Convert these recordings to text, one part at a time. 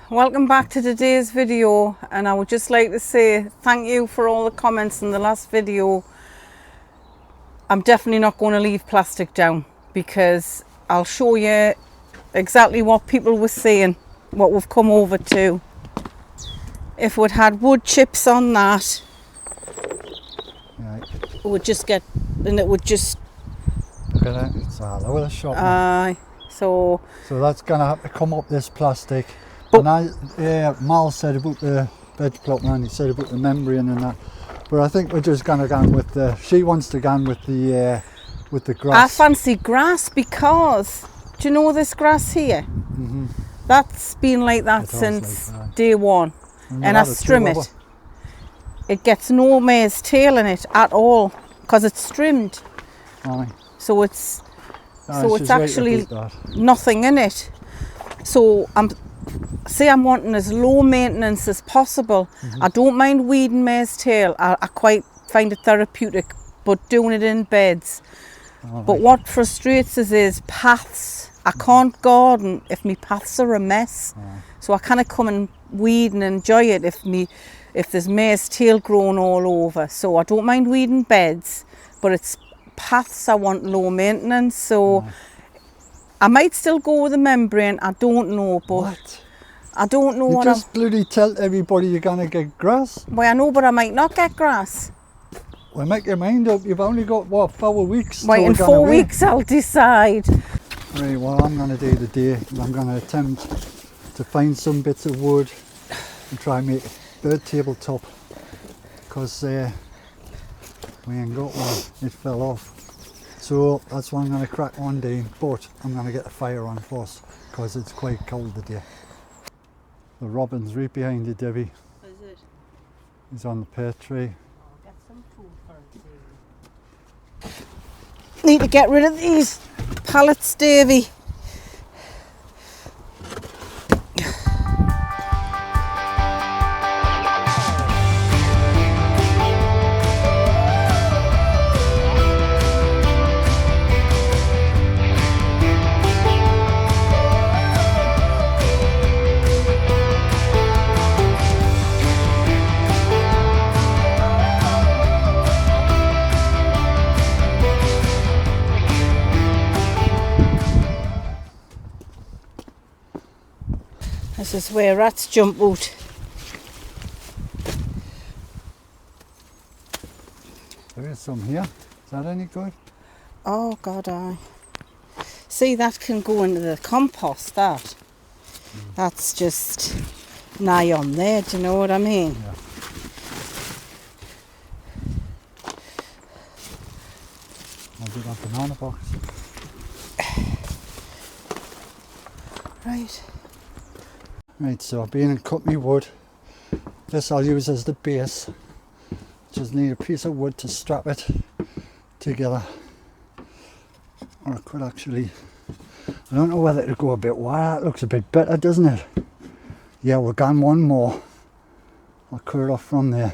welcome back to today's video, and I would just like to say thank you for all the comments in the last video. I'm definitely not going to leave plastic down because I'll show you exactly what people were saying, what we've come over to. If we'd had wood chips on that, Right. it would just get, and it would just... Look at that, it's all over the shop. So that's going to have to come up, this plastic. But, And Mal said about the veg plot, and he said about the membrane and that. But I think we're just going to go with the... She wants to go with the grass. I fancy grass because, do you know this grass here? Mm-hmm. That's been like that since day one. And I trim it. It gets no mare's tail in it at all because it's trimmed. Aye. So it's actually nothing in it. So I'm wanting as low maintenance as possible. Mm-hmm. I don't mind weeding mare's tail. I quite find it therapeutic, but doing it in beds. Right. But what frustrates us is paths. I can't garden if my paths are a mess. Right. So I kind of come and weed and enjoy it if there's mare's tail growing all over. So I don't mind weeding beds, but it's paths I want low maintenance. So I might still go with the membrane. I don't know, but what? I don't know you just bloody tell everybody you're gonna get grass. Well, I know, but I might not get grass. Well, make your mind up. You've only got 4 weeks. Well, in 4 weeks I'll decide. Right, what I'm gonna do today is I'm gonna attempt to find some bits of wood and try and make a bird tabletop, because we ain't got one. It fell off. So that's what I'm going to crack one day, but I'm going to get the fire on first because it's quite cold today. The robin's right behind you, Davey. Is it? He's on the pear tree. I'll get some food for it. Need to get rid of these pallets, Davey. This is where rats jump out. There is some here. Is that any good? Oh God, aye. See, that can go into the compost, that. That's just nigh on there, do you know what I mean? Yeah. I'll do that banana box. Right. Right, so I've been and cut me wood. This I'll use as the base. Just need a piece of wood to strap it together. Or I could actually, I don't know whether it'll go a bit wide. That looks a bit better, doesn't it? Yeah, we're going one more. I'll cut it off from there.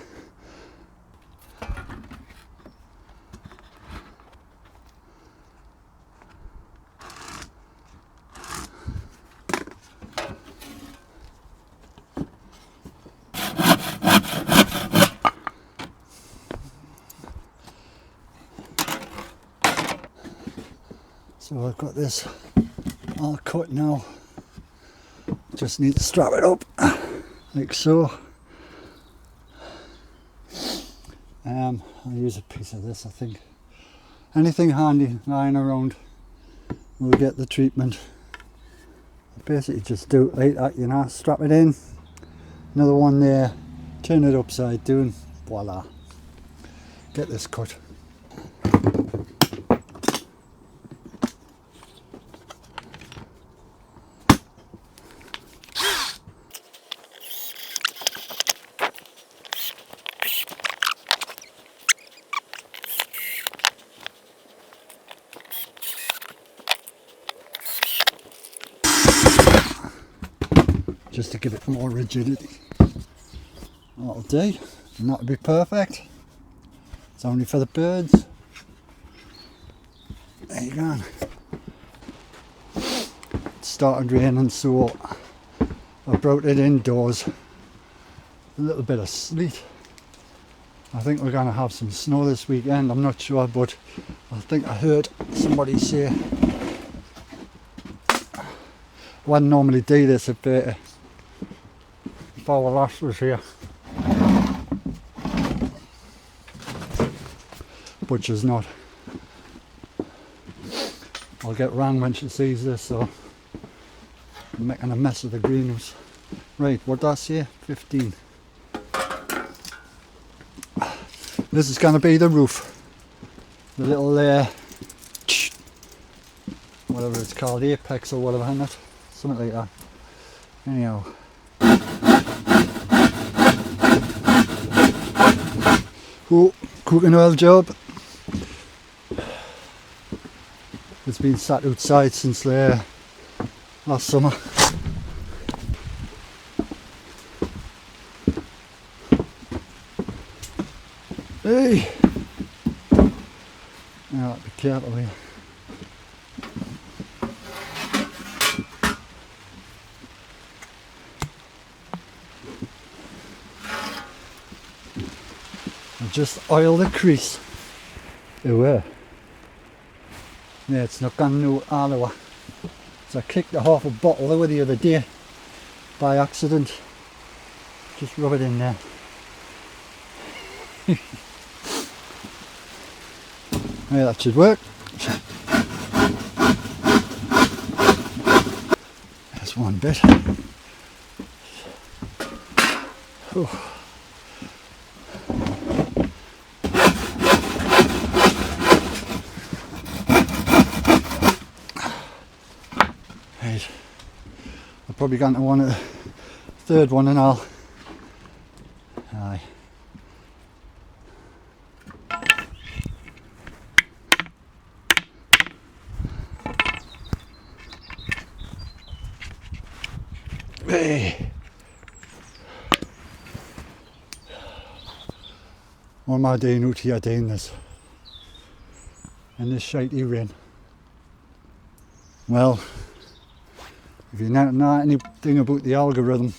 So I've got this all cut now. Just need to strap it up like so. I'll use a piece of this, I think. Anything handy lying around will get the treatment. Basically just do it like that, you know, strap it in. Another one there, turn it upside down, voila. Get this cut. Just to give it more rigidity. That'll do, and that'll be perfect. It's only for the birds. There you go. It started raining, so I brought it indoors. A little bit of sleet. I think we're going to have some snow this weekend, I'm not sure, but I think I heard somebody say I wouldn't normally do this if our lass was here. But she's not. I'll get round when she sees this, so I'm making a mess of the greenhouse. Right, what did I say? 15. This is going to be the roof. The little whatever it's called, apex or whatever, isn't it? Something like that. Anyhow. Oh, cooking oil job. It's been sat outside since last summer. Hey! Now, be careful here. I'll just oil the crease. Yeah, it's not gone no aloe. So I kicked the half a bottle over the other day by accident. Just rub it in there. Yeah, that should work. That's one bit. Oh. Right. I'm probably going to want a third one and all. Aye. Hey. What am I doing out here doing this? In this shitey rain? Well, if you don't know anything about the algorithm,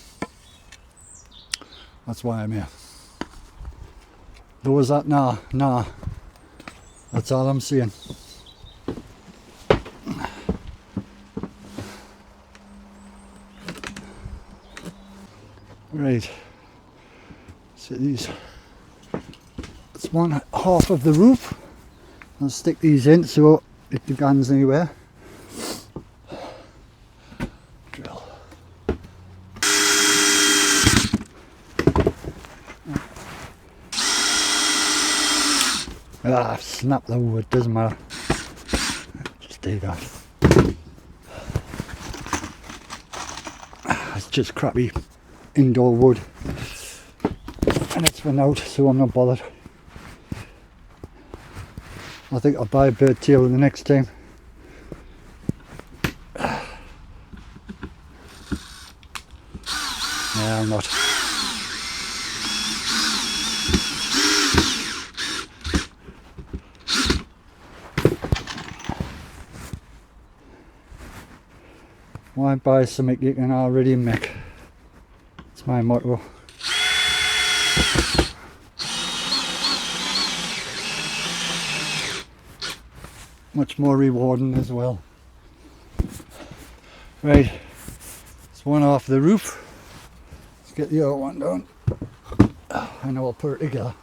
that's why I'm here. Those that nah. That's all I'm saying. Right, so it's one half of the roof. I'll stick these in so it begins anywhere. Drill. Ah, snap the wood, doesn't matter. Just do that. It's just crappy indoor wood, and it's been out, so I'm not bothered. I think I'll buy a bird tail the next time. Yeah, I'm not. Why buy something you can already make? It's my motto. Much more rewarding as well. Right, it's one off the roof. Let's get the other one done. And I'll put it together.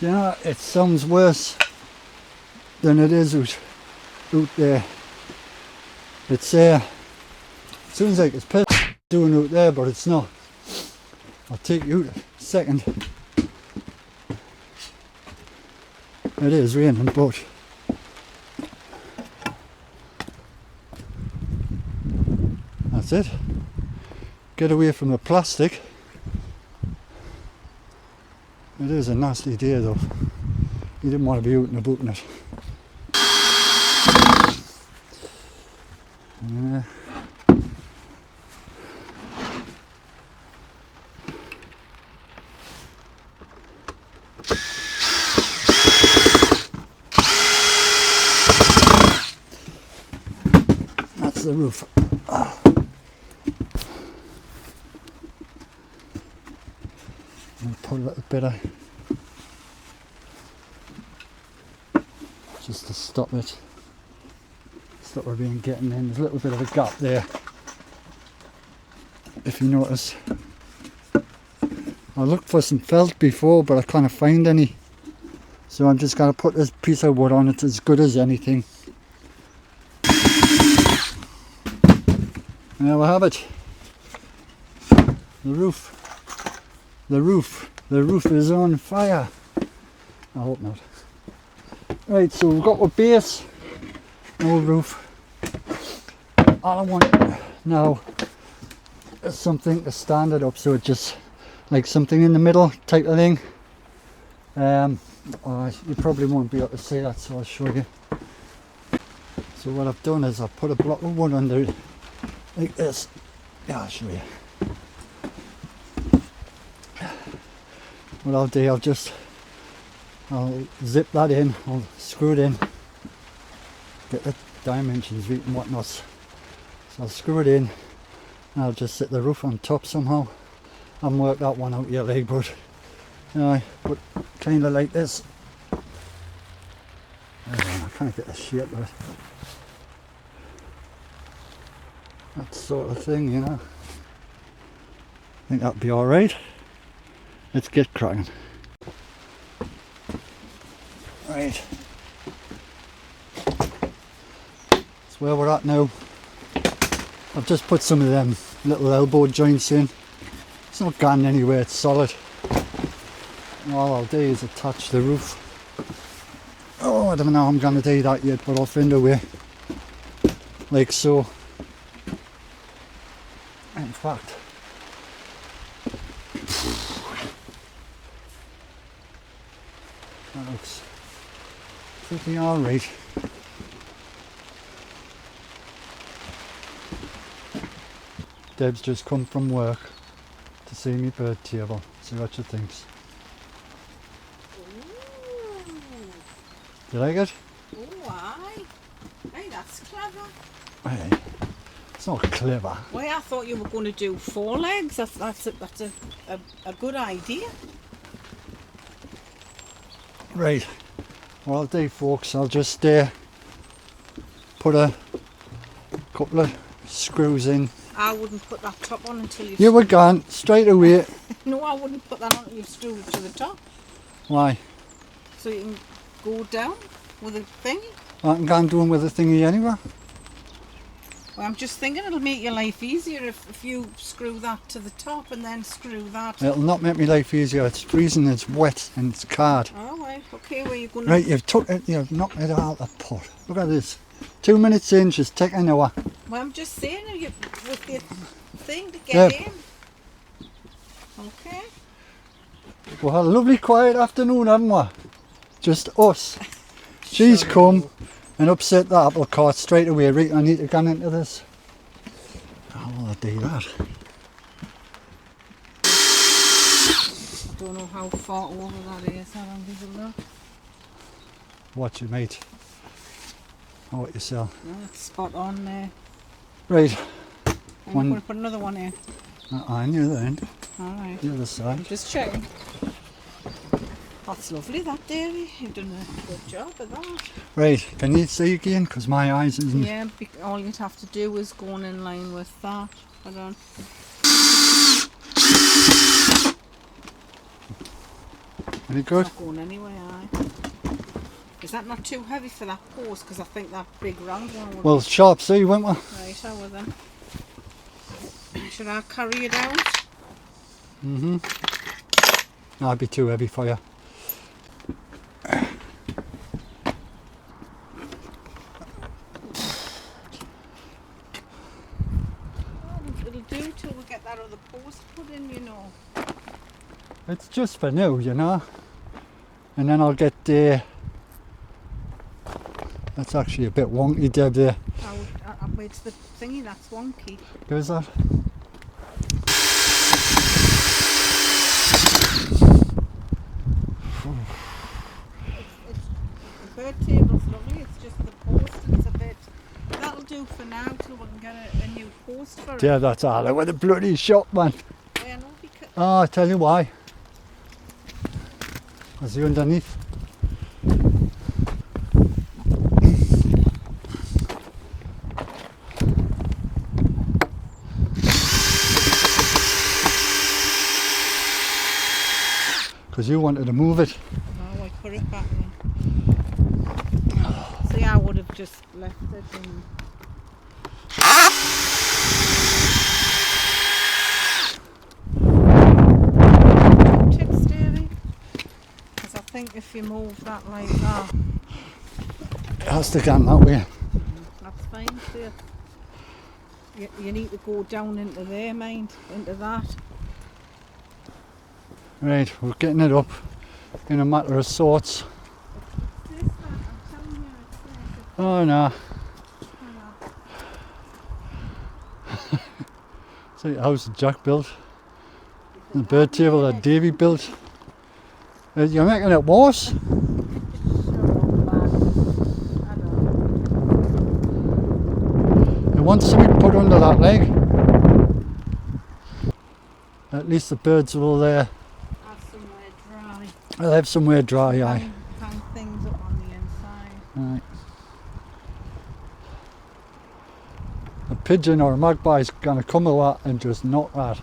You know, it sounds worse than it is out there. It sounds like it's piss doing out there, but it's not. I'll take you out a second. It is raining, but that's it. Get away from the plastic. It is a nasty day though. You didn't want to be out and about in it. the roof. And put a little bit of, just to stop it. Stop her being getting in. There's a little bit of a gap there, if you notice. I looked for some felt before, but I can't find any. So I'm just going to put this piece of wood on it as good as anything. And there we have it. The roof. The roof is on fire. I hope not. Right, so we've got our base, no roof. All I want now is something to stand it up, so it just like something in the middle type of thing. You probably won't be able to see that, so I'll show you. So what I've done is I've put a block of wood under it like this. Yeah, I'll show you. What I'll do, I'll zip that in, I'll screw it in, get the dimensions right and whatnot. So I'll screw it in and I'll just set the roof on top somehow. I haven't worked that one out yet, like, but but kind of like this. I can't get the shape of it. That sort of thing, you know. I think that'll be alright. Let's get cracking. Right. That's where we're at now. I've just put some of them little elbow joints in. It's not gone anywhere, it's solid. And all I'll do is attach the roof. Oh, I don't know how I'm going to do that yet, but I'll find a way. Like so. In fact, that looks pretty alright. Deb's just come from work to see me bird table. See what she thinks. Ooh. Do you like it? Oh, aye. Hey, that's clever. Hey, it's not clever. Well, I thought you were going to do 4 legs. That's a good idea. Right. What I'll do, folks, I'll just put a couple of screws in. I wouldn't put that top on until you... You were gone straight away. No, I wouldn't put that on until you screw it to the top. Why? So you can go down with a thingy. I can go and do them with a thingy anyway. Well, I'm just thinking it'll make your life easier if you screw that to the top and then screw that. It'll not make my life easier. It's freezing, it's wet and it's hard. Oh, right. Okay, where you going? Right, you've knocked it out of the pot. Look at this. 2 minutes in, she's taking an hour. Well, I'm just saying, with the thing to get in. Okay. We had a lovely quiet afternoon, haven't we? Just us. She's come and upset the apple cart straight away. Right, I need to go into this. How will I do that? I don't know how far over that is. How long is it now? Watch it, mate. What yourself. No, it's spot on there. Right. I'm going to put another one in. On the other end. Alright. The other side. I'm just checking. That's lovely, that, Davey. You've done a good job of that. Right, can you see again? Because my eyes isn't... Yeah, all you'd have to do is go in line with that. Hold on. Any good? It's not going anywhere, aye. Is that not too heavy for that post? Because I think that big round one would... Well, sharp see, won't we? Right, I will then. Should I carry it out? Mm-hmm. That'd be too heavy for you. It'll do till we get that other post put in, you know. It's just for now, you know. And then I'll get that's actually a bit wonky, Deb, there. It's the thingy that's wonky. Goes that? The bird table's lovely, it's just the post, it's a bit... That'll do for now till we can new post for it. Yeah, that's all. Look at the bloody shop, man. Yeah, no, because Oh, I tell you why. Because the underneath. Because you wanted to move it. no, I put it back in. See, I would have just left it and ticks, Davey. Because I think if you move that like that, It has to go that way. that's fine, dear. You need to go down into there, mind, into that. Right, we're getting it up in a matter of sorts. This that, I'm telling you, it's there. Oh no. Hang on. See the house that Jack built. The bird table that Davey built. You're making it worse. Shut up, man. I don't. You want something put under that leg. At least the birds will Have somewhere dry. they'll have somewhere dry, aye. Hang things up on the inside. Right. A pigeon or a magpie is going to come a lot and just knock that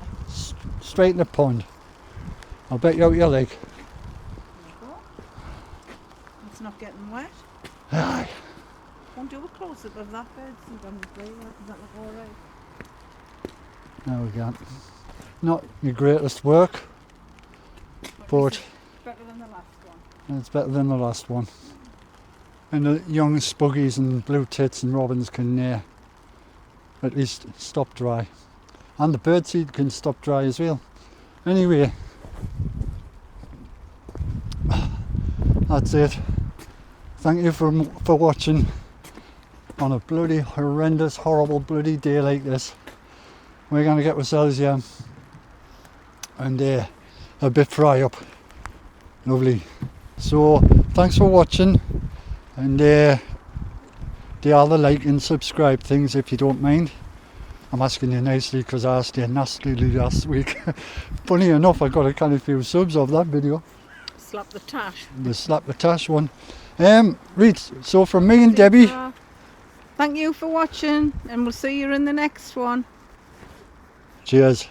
straight in the pond. I'll bet you out your leg. There you go. It's not getting wet. Aye. Won't do a close up of that bed. Does that look alright? There we go. Not your greatest work, but Better than the last one. it's better than the last one. And the young spuggies and blue tits and robins can at least stop dry. And the birdseed can stop dry as well. Anyway, that's it. Thank you for watching on a bloody horrendous, horrible bloody day like this. We're going to get ourselves here and a bit fry up. Lovely. So thanks for watching, and do all the like and subscribe things if you don't mind. I'm asking you nicely because I asked you nastily last week. Funny enough, I got a kind of few subs of that video. Slap the tash. The slap the tash one. Right, so from me and Debbie, thank you for watching, and we'll see you in the next one. cheers.